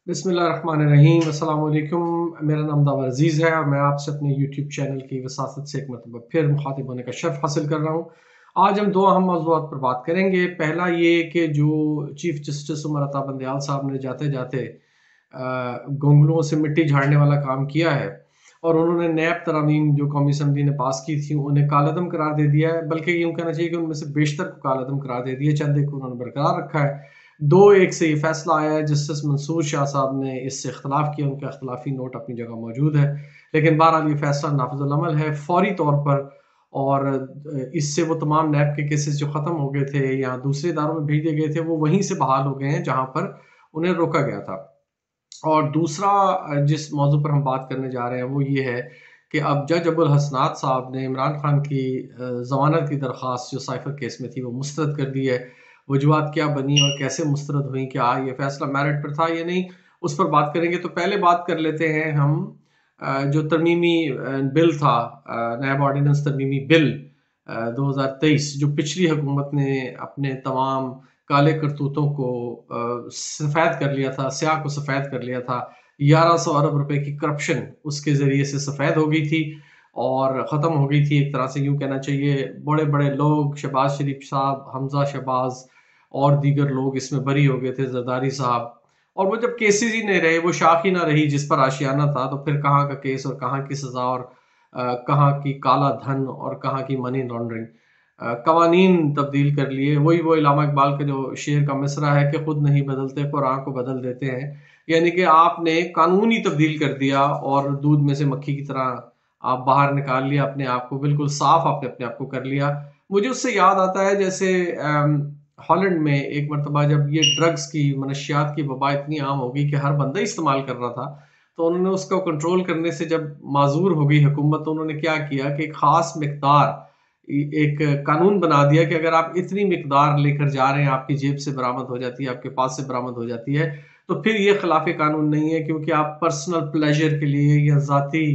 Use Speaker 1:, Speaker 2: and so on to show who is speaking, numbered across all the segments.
Speaker 1: बिस्मिल्लाहिर्रहमानिर्रहीम अस्सलाम वालेकुम। मेरा नाम दावर अज़ीज़ है और मैं आपसे अपने यूट्यूब चैनल की वसासत से एक मरतबा फिर मुखातिब होने का शर्फ हासिल कर रहा हूँ। आज हम दो अहम मौज़ूआत पर बात करेंगे। पहला ये कि जो चीफ़ जस्टिस उमर अता बंदयाल साहब ने जाते जाते गोंगलुओं से मिट्टी झाड़ने वाला काम किया है और उन्होंने नैब तरामीम जो कौमी असम्बली ने पास की थी उन्हें कालअदम करार दे दिया है, बल्कि यूँ कहना चाहिए कि उनमें से बेशतर को कालअदम करार दे दिया, चंद एक को उन्होंने बरकरार रखा है। 2-1 से ये फैसला आया है। जस्टिस मंसूर शाह साहब ने इससे इख्तलाफ किया, उनका इख्तलाफी नोट अपनी जगह मौजूद है, लेकिन बहरहाल ये फैसला नाफिजुल अमल है फौरी तौर पर। और इससे वो तमाम नैब के केसेस जो ख़त्म हो गए थे या दूसरे इदारों में भेज दिए गए थे वो वहीं से बहाल हो गए हैं जहाँ पर उन्हें रोका गया था। और दूसरा जिस मौजू पर हम बात करने जा रहे हैं वो ये है कि अब जज अबुल हसनात साहब ने इमरान खान की ज़मानत की दरख्वास्त जो साइफर केस में थी वो मुस्तरद कर दी है। वजूहत क्या बनी और कैसे मुस्तरद हुई, क्या ये फैसला मेरिट पर था या नहीं, उस पर बात करेंगे। तो पहले बात कर लेते हैं हम जो तरमीमी बिल था, नैब ऑर्डिनेंस तरमीमी बिल 2023, जो पिछली हुकूमत ने अपने तमाम काले करतूतों को सफ़ेद कर लिया था, स्याह को सफ़ेद कर लिया था। 1100 अरब रुपए की करप्शन उसके ज़रिए से सफ़ेद हो गई थी और ख़त्म हो गई थी। एक तरह से यूँ कहना चाहिए बड़े-बड़े लोग शहबाज शरीफ साहब, हमज़ा शहबाज और दीगर लोग इसमें बरी हो गए थे, ज़रदारी साहब। और वो जब केसेस ही नहीं रहे, वो शाख ही ना रही जिस पर आशियाना था, तो फिर कहाँ का केस और कहाँ की सज़ा और कहाँ की काला धन और कहाँ की मनी लॉन्ड्रिंग। कवानीन तब्दील कर लिए। वही वो इल्लामा इकबाल का जो शेर का मिसरा है कि खुद नहीं बदलते कुरान को बदल देते हैं। यानी कि आपने कानून ही तब्दील कर दिया और दूध में से मक्खी की तरह आप बाहर निकाल लिया अपने आप को, बिल्कुल साफ आपने अपने आप को कर लिया। मुझे उससे याद आता है जैसे हॉलैंड में एक मरतबा जब ये ड्रग्स की मनशियात की वबा इतनी आम हो गई कि हर बंदा इस्तेमाल कर रहा था, तो उन्होंने उसको कंट्रोल करने से जब माजूर हो गई हुकूमत, तो उन्होंने क्या किया कि एक ख़ास मिकदार एक कानून बना दिया कि अगर आप इतनी मिकदार लेकर जा रहे हैं, आपकी जेब से बरामद हो जाती है, आपके पास से बरामद हो जाती है, तो फिर ये खिलाफ कानून नहीं है, क्योंकि आप पर्सनल प्लेजर के लिए या ज़ाती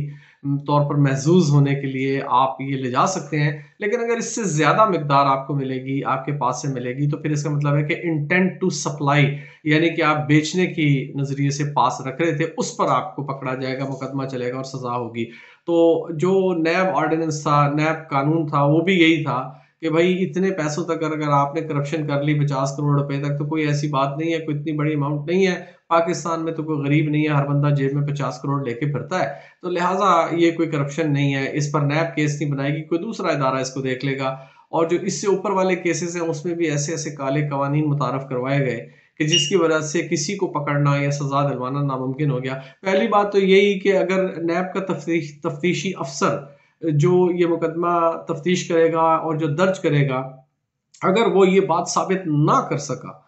Speaker 1: तौर पर महजूज होने के लिए आप ये ले जा सकते हैं। लेकिन अगर इससे ज़्यादा मिकदार आपको मिलेगी, आपके पास से मिलेगी, तो फिर इसका मतलब है कि इंटेंट टू सप्लाई, यानी कि आप बेचने की नज़रिए से पास रख रहे थे, उस पर आपको पकड़ा जाएगा, मुकदमा चलेगा और सज़ा होगी। तो जो नैब ऑर्डिनेंस था, नैब कानून था, वो भी यही था कि भाई इतने पैसों तक अगर आपने करप्शन कर ली 50 करोड़ रुपए तक, तो कोई ऐसी बात नहीं है, कोई इतनी बड़ी अमाउंट नहीं है। पाकिस्तान में तो कोई गरीब नहीं है, हर बंदा जेब में 50 करोड़ लेके फिरता है, तो लिहाजा ये कोई करप्शन नहीं है। इस पर नैब केस नहीं बनाएगी, कोई दूसरा इदारा इसको देख लेगा। और जो इससे ऊपर वाले केसेस हैं उसमें भी ऐसे ऐसे काले कवानीन मुतारफ करवाए गए कि जिसकी वजह से किसी को पकड़ना या सजा दिलवाना नामुमकिन हो गया। पहली बात तो यही कि अगर नैब का तफ्तीशी अफसर जो ये मुकदमा तफ्तीश करेगा और जो दर्ज करेगा, अगर वो ये बात साबित ना कर सका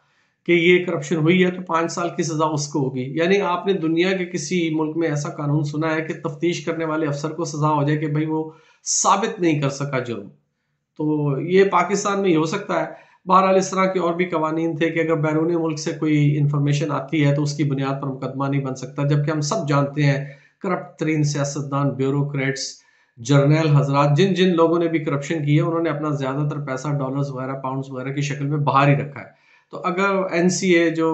Speaker 1: कि ये करप्शन हुई है, तो 5 साल की सज़ा उसको होगी। यानी आपने दुनिया के किसी मुल्क में ऐसा कानून सुना है कि तफ्तीश करने वाले अफसर को सज़ा हो जाए कि भाई वो साबित नहीं कर सका जुर्म? तो ये पाकिस्तान में ही हो सकता है। बहरहाल इस तरह के और भी कवानीन थे कि अगर बैरूनी मुल्क से कोई इन्फॉर्मेशन आती है तो उसकी बुनियाद पर मुकदमा नहीं बन सकता। जबकि हम सब जानते हैं करप्ट तरीन सियासतदान, ब्यूरोक्रेट्स, जर्नैल हज़रात, जिन-जिन लोगों ने भी करप्शन की है, उन्होंने अपना ज़्यादातर पैसा डॉलर्स वगैरह, पाउंड्स वगैरह की शक्ल में बाहर ही रखा है। तो अगर एनसीए जो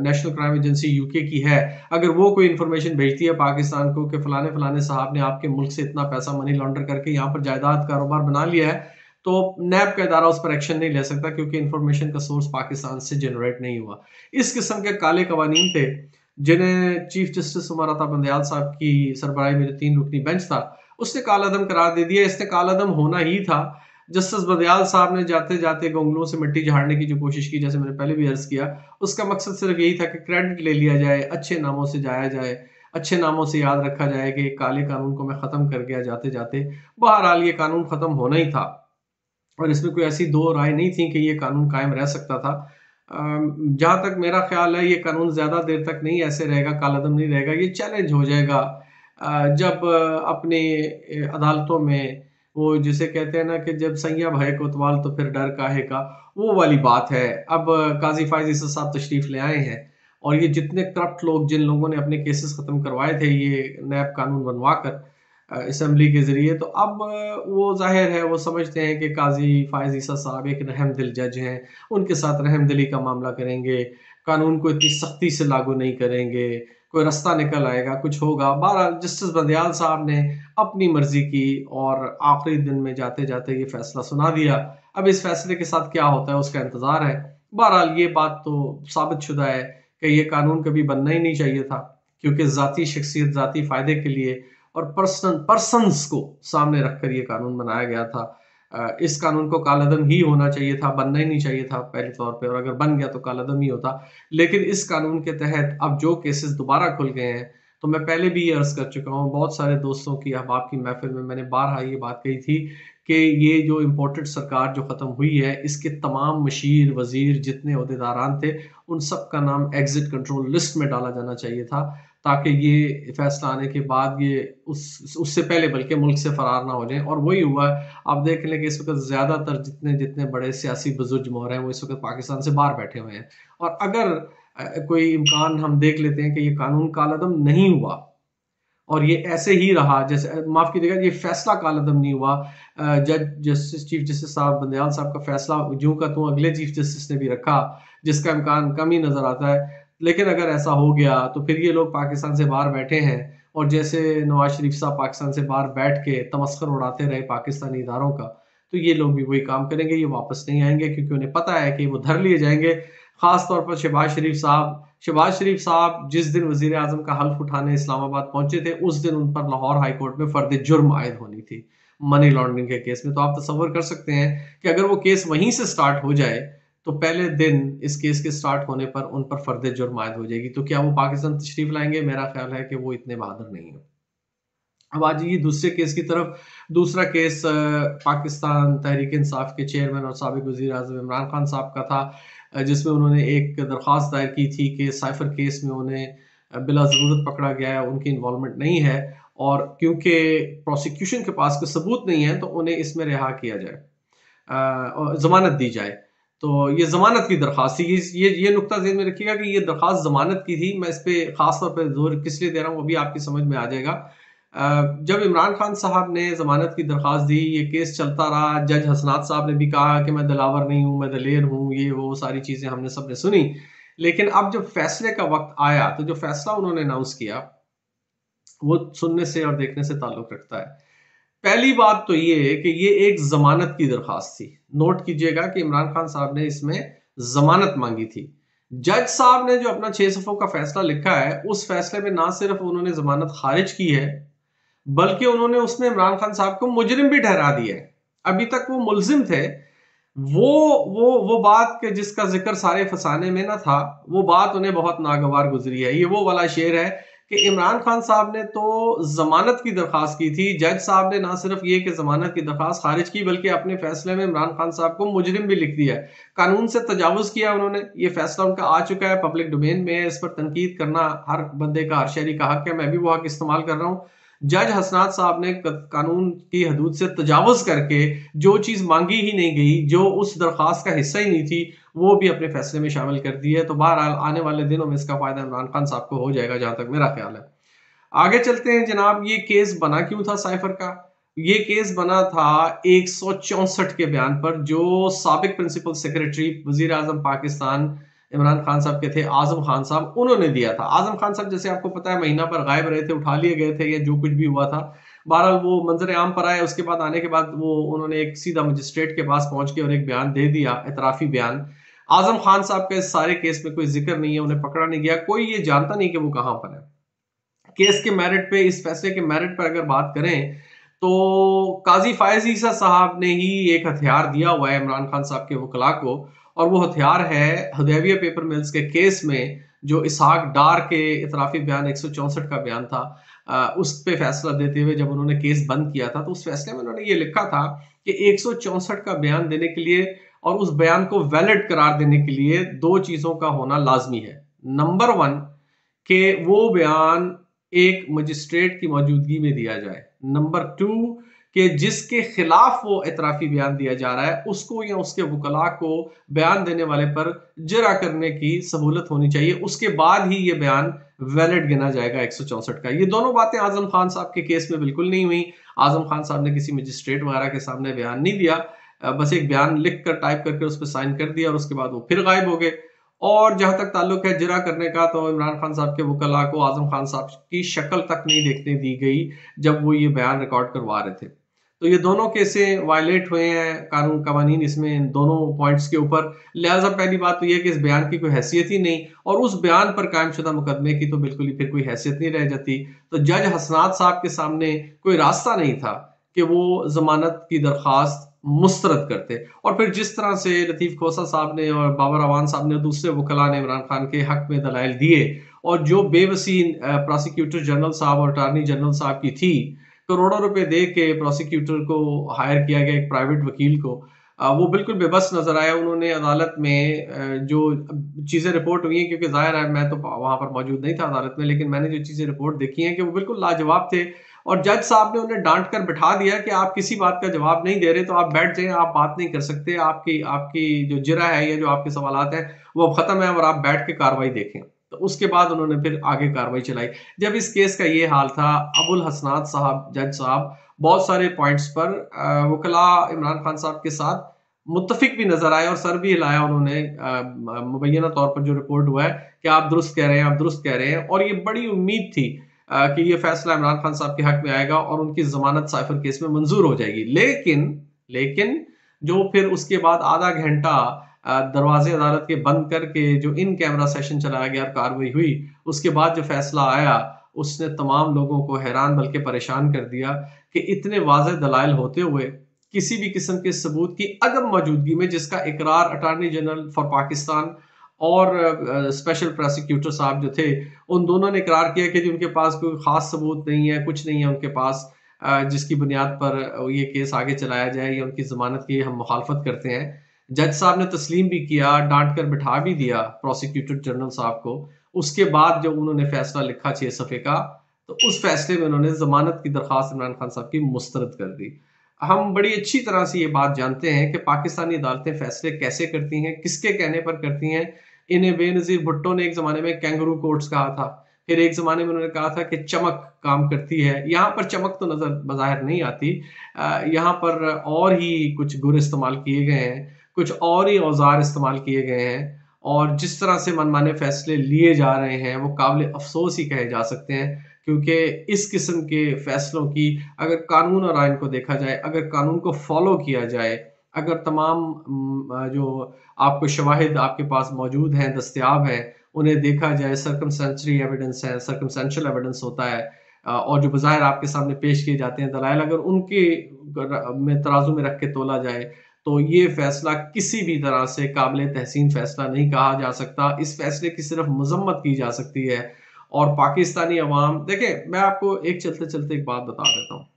Speaker 1: नेशनल क्राइम एजेंसी यूके की है, अगर वो कोई इन्फॉर्मेशन भेजती है पाकिस्तान को कि फलाने-फलाने साहब ने आपके मुल्क से इतना पैसा मनी लॉन्डर करके यहाँ पर जायदाद कारोबार बना लिया है, तो नैब का इदारा उस पर एक्शन नहीं ले सकता, क्योंकि इन्फॉर्मेशन का सोर्स पाकिस्तान से जनरेट नहीं हुआ। इस किस्म के काले कवानीन थे, जिन्हें चीफ जस्टिस उमर अता बंदयाल साहब की सरबराही में जो 3 रुकनी बेंच था, उसने कालादम करार दे दिया। इसने कालादम होना ही था। जस्टिस बंदयाल साहब ने जाते-जाते गोंगलुओं से मिट्टी झाड़ने की जो कोशिश की, जैसे मैंने पहले भी अर्ज़ किया, उसका मकसद सिर्फ यही था कि क्रेडिट ले लिया जाए, अच्छे नामों से जाया जाए, अच्छे नामों से याद रखा जाए कि काले कानून को मैं ख़त्म कर गया जाते-जाते। बहरहाल ये कानून ख़त्म होना ही था और इसमें कोई ऐसी दो राय नहीं थी कि ये कानून कायम रह सकता था। जहाँ तक मेरा ख़्याल है, ये कानून ज़्यादा देर तक नहीं ऐसे रहेगा, कालादम नहीं रहेगा, ये चैलेंज हो जाएगा जब अपने अदालतों में वो जिसे कहते हैं ना कि जब सैयाँ भय कोतवाल तो फिर डर काहे का, वो वाली बात है। अब काज़ी फ़ाइज़ ईसा साहब तशरीफ़ ले आए हैं और ये जितने करप्ट लोग, जिन लोगों ने अपने केसेस ख़त्म करवाए थे ये नैब कानून बनवा कर असेंबली के ज़रिए, तो अब वो ज़ाहिर है वो समझते हैं कि काज़ी फ़ाइज़ ईसा साहब एक रहमदिल जज हैं, उनके साथ रहमदिली का मामला करेंगे, कानून को इतनी सख्ती से लागू नहीं करेंगे, कोई रास्ता निकल आएगा, कुछ होगा। बहरहाल जस्टिस बंदयाल साहब ने अपनी मर्जी की और आखिरी दिन में जाते जाते ये फैसला सुना दिया। अब इस फैसले के साथ क्या होता है उसका इंतजार है। बहरहाल ये बात तो साबित शुदा है कि ये कानून कभी बनना ही नहीं चाहिए था, क्योंकि ज़ाती शख्सियत, ज़ाती फ़ायदे के लिए और पर्सन्स को सामने रखकर ये कानून बनाया गया था। इस कानून को कालादम ही होना चाहिए था, बनना ही नहीं चाहिए था पहले तौर पे, और अगर बन गया तो कालादम ही होता। लेकिन इस कानून के तहत अब जो केसेस दोबारा खुल गए हैं, तो मैं पहले भी ये अर्ज़ कर चुका हूँ, बहुत सारे दोस्तों की, अहबाब की महफिल में मैंने बारहा ये बात कही थी कि ये जो इम्पोर्टेड सरकार जो ख़त्म हुई है, इसके तमाम मशीर, वज़ीर, जितने ओहदेदारान थे, उन सब का नाम एग्ज़िट कंट्रोल लिस्ट में डाला जाना चाहिए था, ताकि ये फैसला आने के बाद ये उससे पहले बल्कि मुल्क से फरार ना हो जाएं। और वही हुआ है। आप देख लें कि इस वक्त ज़्यादातर जितने जितने बड़े सियासी बुजुर्ग मोहर हैं वो इस वक्त पाकिस्तान से बाहर बैठे हुए हैं। और अगर कोई इम्कान हम देख लेते हैं कि ये कानून कालादम नहीं हुआ और ये ऐसे ही रहा, जैसे माफ़ कीजिएगा, ये फैसला कालादम नहीं हुआ, चीफ जस्टिस साहब बंदयाल साहब का फैसला यूं का तू अगले चीफ जस्टिस ने भी रखा, जिसका इम्कान कम ही नज़र आता है। लेकिन अगर ऐसा हो गया तो फिर ये लोग पाकिस्तान से बाहर बैठे हैं, और जैसे नवाज शरीफ साहब पाकिस्तान से बाहर बैठ के तमस्खर उड़ाते रहे पाकिस्तानी इदारों का, तो ये लोग भी वही काम करेंगे। ये वापस नहीं आएंगे, क्योंकि उन्हें पता है कि वो धर लिए जाएंगे। खास तौर पर शहबाज शरीफ साहब जिस दिन वजीर आजम का हल्फ उठाने इस्लामाबाद पहुंचे थे, उस दिन उन पर लाहौर हाई कोर्ट में फर्द जुर्म आयद होनी थी मनी लॉन्ड्रिंग के केस में। तो आप तसव्वुर कर सकते हैं कि अगर वो केस वहीं से स्टार्ट हो जाए तो पहले दिन इस केस के स्टार्ट होने पर उन पर फर्द जुर्म आयद हो जाएगी। तो क्या वो पाकिस्तान तशरीफ लाएंगे? मेरा ख्याल है कि वो इतने बहादुर नहीं है। अब आ जाइए दूसरे केस की तरफ। दूसरा केस पाकिस्तान तहरीक इंसाफ के चेयरमैन और साबिक वज़ीर आज़म इमरान खान साहब का था, जिसमें उन्होंने एक दरख्वास्त दायर की थी कि साइफर केस में उन्हें बिला ज़रूरत पकड़ा गया है, उनकी इन्वॉल्वमेंट नहीं है, और क्योंकि प्रोसिक्यूशन के पास कोई सबूत नहीं है तो उन्हें इसमें रिहा किया जाए और ज़मानत दी जाए। तो ये ज़मानत की दरख्वास्त थी। ये नुक्ता ज़हन में रखिएगा कि ये दरख्वास्त ज़मानत की थी। मैं इस पे ख़ास तौर पे ज़ोर किस लिए दे रहा हूँ वो भी आपकी समझ में आ जाएगा। जब इमरान खान साहब ने ज़मानत की दरख्वास्त दी, ये केस चलता रहा। जज हसनात साहब ने भी कहा कि मैं दिलावर नहीं हूँ, मैं दलेर हूँ, ये वो सारी चीज़ें हमने सबने सुनी। लेकिन अब जब फैसले का वक्त आया तो जो फैसला उन्होंने अनाउंस किया वो सुनने से और देखने से ताल्लुक रखता है। पहली बात तो ये है कि ये एक जमानत की दरखास्त थी। नोट कीजिएगा कि इमरान खान साहब ने इसमें जमानत मांगी थी। जज साहब ने जो अपना 6 सफ़ों का फैसला लिखा है, उस फैसले में ना सिर्फ उन्होंने जमानत खारिज की है, बल्कि उन्होंने उसमें इमरान खान साहब को मुजरिम भी ठहरा दिया है। अभी तक वो मुल्जिम थे। वो बात के जिसका जिक्र सारे फसाने में ना था, वो बात उन्हें बहुत नागवार गुजरी है। ये वो वाला शेर है कि इमरान खान साहब ने तो जमानत की दरखास्त की थी, जज साहब ने ना सिर्फ ये कि जमानत की दरखास्त खारिज की, बल्कि अपने फैसले में इमरान खान साहब को मुजरिम भी लिख दिया है। कानून से तजावुज किया उन्होंने। ये फैसला उनका आ चुका है, पब्लिक डोमेन में है। इस पर तनकीद करना हर बंदे का, हर शहरी का हक है। मैं भी वो हक इस्तेमाल कर रहा हूँ। जज हसनात साहब ने कानून की हदूद से तजावुज करके जो चीज मांगी ही नहीं गई, जो उस दरखास्त का हिस्सा ही नहीं थी, वो भी अपने फैसले में शामिल कर दी है। तो बहरहाल आने वाले दिनों में इसका फायदा इमरान खान साहब को हो जाएगा, जहां तक मेरा ख्याल है। आगे चलते हैं जनाब। ये केस बना क्यों था साइफर का? ये केस बना था 164 के बयान पर, जो साबिक प्रिंसिपल सेक्रेटरी वजीर आजम पाकिस्तान इमरान खान साहब के थे, आजम खान साहब, उन्होंने दिया था। आजम खान साहब जैसे आपको पता है महीना पर गायब रहे थे, उठा लिए गए थे, या जो कुछ भी हुआ था। बहरहाल वो मंजर आम पर आए। उसके बाद आने के बाद वो उन्होंने एक सीधा मजिस्ट्रेट के पास पहुंच के और एक बयान दे दिया, एतराफी बयान। आजम खान साहब के इस सारे केस में कोई जिक्र नहीं है, उन्हें पकड़ा नहीं गया, कोई ये जानता नहीं कि वो कहां पर है। केस के मेरिट पे, इस फैसले के मेरिट पर अगर बात करें तो काजी फायज ईसा साहब ने ही एक हथियार दिया हुआ है इमरान खान साहब के वकला को, और वो हथियार है हुदैबिया पेपर मिल्स के केस में जो इसहाक डार के इतराफी बयान 164 का बयान था, उस पे फैसला देते हुए जब उन्होंने केस बंद किया था, तो उस फैसले में उन्होंने ये लिखा था कि 164 का बयान देने के लिए और उस बयान को वैलिड करार देने के लिए दो चीजों का होना लाजमी है। नंबर 1 कि वो बयान एक मजिस्ट्रेट की मौजूदगी में दिया जाए। नंबर 2 कि जिसके खिलाफ वो एतराफी बयान दिया जा रहा है उसको या उसके वकला को बयान देने वाले पर जरा करने की सहूलत होनी चाहिए। उसके बाद ही ये बयान वैलिड गिना जाएगा 164 का। ये दोनों बातें आजम खान साहब के केस में बिल्कुल नहीं हुई। आजम खान साहब ने किसी मजिस्ट्रेट वगैरह के सामने बयान नहीं दिया, बस एक बयान लिख कर टाइप करके उस पर साइन कर दिया और उसके बाद वो फिर गायब हो गए। और जहां तक ताल्लुक है जिरा करने का, तो इमरान खान साहब के वकला को आजम खान साहब की शक्ल तक नहीं देखने दी गई जब वो ये बयान रिकॉर्ड करवा रहे थे। तो ये दोनों केसें वायलेट हुए हैं, कानून कवानीन इसमें इन दोनों पॉइंट्स के ऊपर। लिहाजा पहली बात तो ये कि इस बयान की कोई हैसियत ही नहीं, और उस बयान पर कायम शुदा मुकदमे की तो बिल्कुल ही फिर कोई हैसियत नहीं रह जाती। तो जज हसनात साहब के सामने कोई रास्ता नहीं था कि वो जमानत की दरख्वास्त मुस्तरद करते। और फिर जिस तरह से लतीफ़ खोसा साहब ने और बाबर अवान साहब ने दूसरे वकला ने इमरान खान के हक में दलाइल दिए, और जो बेबसी प्रोसिक्यूटर जनरल साहब और अटारनी जनरल साहब की थी, करोड़ों रुपए दे के प्रोसिक्यूटर को हायर किया गया, एक प्राइवेट वकील को, वो बिल्कुल बेबस नजर आया। उन्होंने अदालत में जो चीजें रिपोर्ट हुई हैं, क्योंकि जाहिर है मैं तो वहां पर मौजूद नहीं था अदालत में, लेकिन मैंने जो चीजें रिपोर्ट देखी हैं कि वो बिल्कुल लाजवाब थे। और जज साहब ने उन्हें डांट कर बिठा दिया कि आप किसी बात का जवाब नहीं दे रहे तो आप बैठ जाएं, आप बात नहीं कर सकते, आपकी आपकी जो जिरा है या जो आपके सवालात हैं वो अब खत्म है, और आप बैठ के कार्रवाई देखें। तो उसके बाद उन्होंने फिर आगे कार्रवाई चलाई। जब इस केस का ये हाल था, अबुल हसनात साहब, जज साहब, बहुत सारे पॉइंट्स पर वकला इमरान खान साहब के साथ मुत्तफिक भी नजर आए और सर भी हिलाया उन्होंने, मुबैना तौर पर जो रिपोर्ट हुआ है कि आप दुरुस्त कह रहे हैं, आप दुरुस्त कह रहे हैं। और ये बड़ी उम्मीद थी कि ये फैसला इमरान खान साहब के हक में आएगा और उनकी जमानत साइफर केस में मंजूर हो जाएगी। लेकिन लेकिन जो फिर उसके बाद आधा घंटा दरवाजे अदालत के बंद करके जो इन कैमरा सेशन चलाया गया और कार्रवाई हुई, उसके बाद जो फैसला आया, उसने तमाम लोगों को हैरान बल्कि परेशान कर दिया कि इतने वाज़ेह दलाइल होते हुए किसी भी किस्म के सबूत की अदम मौजूदगी में, जिसका इकरार अटॉर्नी जनरल फॉर पाकिस्तान और स्पेशल प्रोसिक्यूटर साहब जो थे, उन दोनों ने इकरार किया कि उनके पास कोई खास सबूत नहीं है, कुछ नहीं है उनके पास जिसकी बुनियाद पर ये केस आगे चलाया जाए या उनकी जमानत की हम मुखालफत करते हैं। जज साहब ने तस्लीम भी किया, डांट कर बिठा भी दिया प्रोसिक्यूटर जनरल साहब को। उसके बाद जब उन्होंने फैसला लिखा 6 सफ़े का, तो उस फैसले में उन्होंने जमानत की दरख्वास्त इमरान खान साहब की मुस्तरद कर दी। हम बड़ी अच्छी तरह से ये बात जानते हैं कि पाकिस्तानी अदालतें फैसले कैसे करती हैं, किसके कहने पर करती हैं। इन्हें बेनज़ीर भुट्टो ने एक ज़माने में कैंगरू कोर्ट्स कहा था, फिर एक ज़माने में उन्होंने कहा था कि चमक काम करती है। यहाँ पर चमक तो नज़र बज़ाहिर नहीं आती, यहाँ पर और ही कुछ गुर इस्तेमाल किए गए हैं, कुछ और ही औज़ार इस्तेमाल किए गए हैं, और जिस तरह से मनमाने फैसले लिए जा रहे हैं वो काबिल अफ़सोस ही कहे जा सकते हैं। क्योंकि इस किस्म के फैसलों की, अगर कानून और आइन को देखा जाए, अगर कानून को फॉलो किया जाए, अगर तमाम जो आपको शवाहिद आपके पास मौजूद हैं, दस्तयाब हैं, उन्हें देखा जाए, सर्कमस्टेंशियल एविडेंस है, सर्कमस्टेंशियल एविडेंस होता है, और जो बज़ाहिर आपके सामने पेश किए जाते हैं दलाइल, अगर उनके में तराजू में रख के तोला जाए, तो ये फैसला किसी भी तरह से काबिल तहसीन फैसला नहीं कहा जा सकता। इस फैसले की सिर्फ मजम्मत की जा सकती है। और पाकिस्तानी अवाम, देखें मैं आपको एक चलते चलते एक बात बता देता हूँ,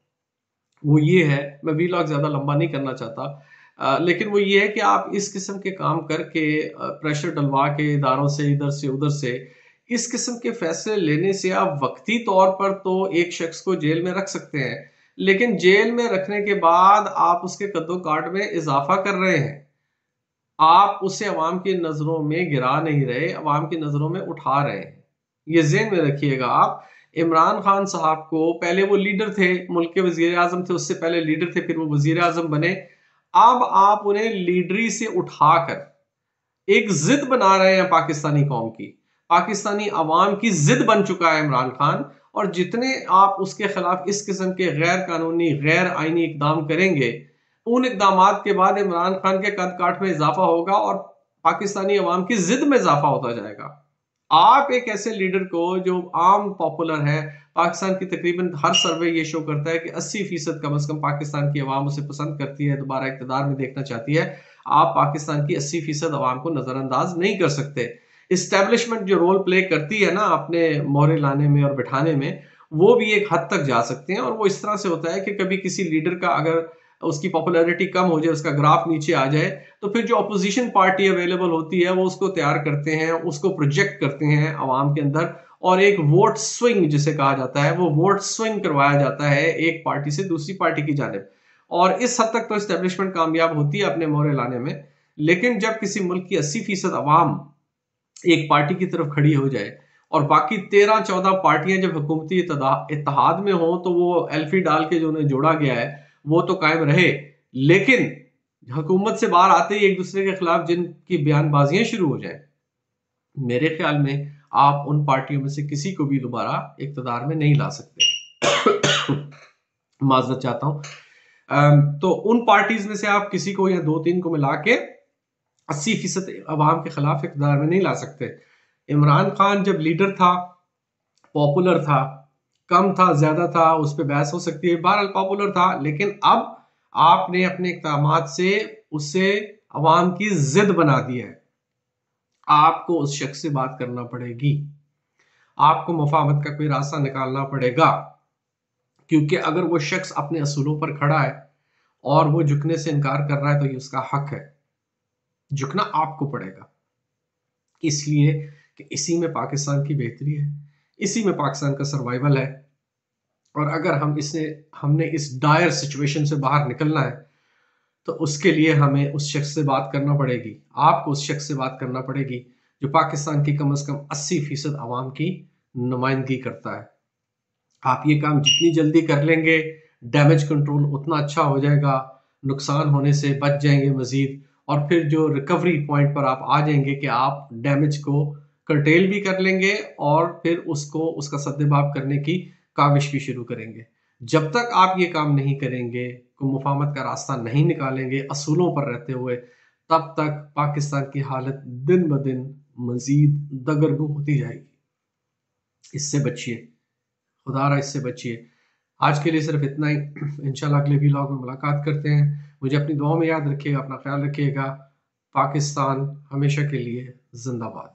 Speaker 1: वो ये है, मैं वीलॉग ज़्यादा लंबा नहीं करना चाहता, लेकिन वो ये है कि आप इस किस्म के काम करके प्रेशर डलवा के इदारों से इधर से उधर से इस किस्म के फैसले लेने से आप वक्ती तौर पर तो एक शख्स को जेल में रख सकते हैं, लेकिन जेल में रखने के बाद आप उसके कद्दो काट में इजाफा कर रहे हैं। आप उसे अवाम की नज़रों में गिरा नहीं रहे, अवाम की नज़रों में उठा रहे हैं। ये ज़हन में रखिएगा आप। इमरान खान साहब को पहले वो लीडर थे, मुल्क के वज़ीर आज़म थे, उससे पहले लीडर थे, फिर वो वज़ीर आज़म बने। अब आप उन्हें लीडरी से उठाकर एक ज़िद बना रहे हैं पाकिस्तानी कौम की। पाकिस्तानी अवाम की ज़िद बन चुका है इमरान खान, और जितने आप उसके खिलाफ इस किस्म के गैर कानूनी, गैर आईनी इकदाम करेंगे, उन इकदामात के बाद इमरान खान के कद काठ में इजाफा होगा और पाकिस्तानी अवाम की ज़िद में इजाफा होता जाएगा। आप एक ऐसे लीडर को जो आम पॉपुलर है, पाकिस्तान की तकरीबन हर सर्वे ये शो करता है कि 80% कम से कम पाकिस्तान की आवाम उसे पसंद करती है, दोबारा इक़्तिदार में देखना चाहती है। आप पाकिस्तान की 80% आवाम को नज़रअंदाज नहीं कर सकते। इस्टेब्लिशमेंट जो रोल प्ले करती है ना अपने मोहरे लाने में और बिठाने में, वो भी एक हद तक जा सकते हैं। और वो इस तरह से होता है कि कभी किसी लीडर का अगर उसकी पॉपुलैरिटी कम हो जाए, उसका ग्राफ नीचे आ जाए, तो फिर जो अपोजिशन पार्टी अवेलेबल होती है वो उसको तैयार करते हैं, उसको प्रोजेक्ट करते हैं अवाम के अंदर, और एक वोट स्विंग जिसे कहा जाता है, वो वोट स्विंग करवाया जाता है एक पार्टी से दूसरी पार्टी की जानिब। और इस हद तक तो एस्टेब्लिशमेंट कामयाब होती है अपने मोहरे लाने में। लेकिन जब किसी मुल्क की 80% अवाम एक पार्टी की तरफ खड़ी हो जाए और बाकी 13-14 पार्टियां जब हुकूमती इत्तेहाद में हो, तो वो एल्फी डाल के जो उन्हें जोड़ा गया है वो तो कायम रहे, लेकिन हुकूमत से बाहर आते ही एक दूसरे के खिलाफ जिनकी बयानबाजियां शुरू हो जाए, मेरे ख्याल में आप उन पार्टियों में से किसी को भी दोबारा इक़्तिदार में नहीं ला सकते। माज़रत चाहता हूँ। तो उन पार्टीज़ में से आप किसी को या 2-3 को मिला के 80% अवाम के खिलाफ इक़्तिदार में नहीं ला सकते। इमरान खान जब लीडर था, पॉपुलर था, कम था, ज़्यादा था, उस पे बहस हो सकती है, बहरहाल पॉपुलर था, लेकिन अब आपने अपने इक़दामात से उसे अवाम की ज़िद बना दिया है। आपको उस शख्स से बात करना पड़ेगी। आपको मुफाहमत का कोई रास्ता निकालना पड़ेगा, क्योंकि अगर वो शख्स अपने असूलों पर खड़ा है और वो झुकने से इनकार कर रहा है तो ये उसका हक है। झुकना आपको पड़ेगा, इसलिए कि इसी में पाकिस्तान की बेहतरी है, इसी में पाकिस्तान का सर्वाइवल है। और अगर हमने इस डायर सिचुएशन से बाहर निकलना है तो उसके लिए हमें उस शख्स से बात करना पड़ेगी। आपको उस शख्स से बात करना पड़ेगी जो पाकिस्तान की कम से कम 80% अवाम की नुमाइंदगी करता है। आप ये काम जितनी जल्दी कर लेंगे, डैमेज कंट्रोल उतना अच्छा हो जाएगा, नुकसान होने से बच जाएंगे मजीद। और फिर जो रिकवरी पॉइंट पर आप आ जाएंगे कि आप डैमेज को कर्टेल भी कर लेंगे और फिर उसका सद्देबाब करने की काविश भी शुरू करेंगे। जब तक आप ये काम नहीं करेंगे, को मुफाहमत का रास्ता नहीं निकालेंगे असूलों पर रहते हुए, तब तक पाकिस्तान की हालत दिन ब दिन मजीद दगरगू होती जाएगी। इससे बचिए, खुदारा इससे बचिए। आज के लिए सिर्फ इतना ही। इंशाल्लाह अगले व्लॉग में मुलाकात करते हैं। मुझे अपनी दुआ में याद रखिएगा, अपना ख्याल रखिएगा। पाकिस्तान हमेशा के लिए जिंदाबाद।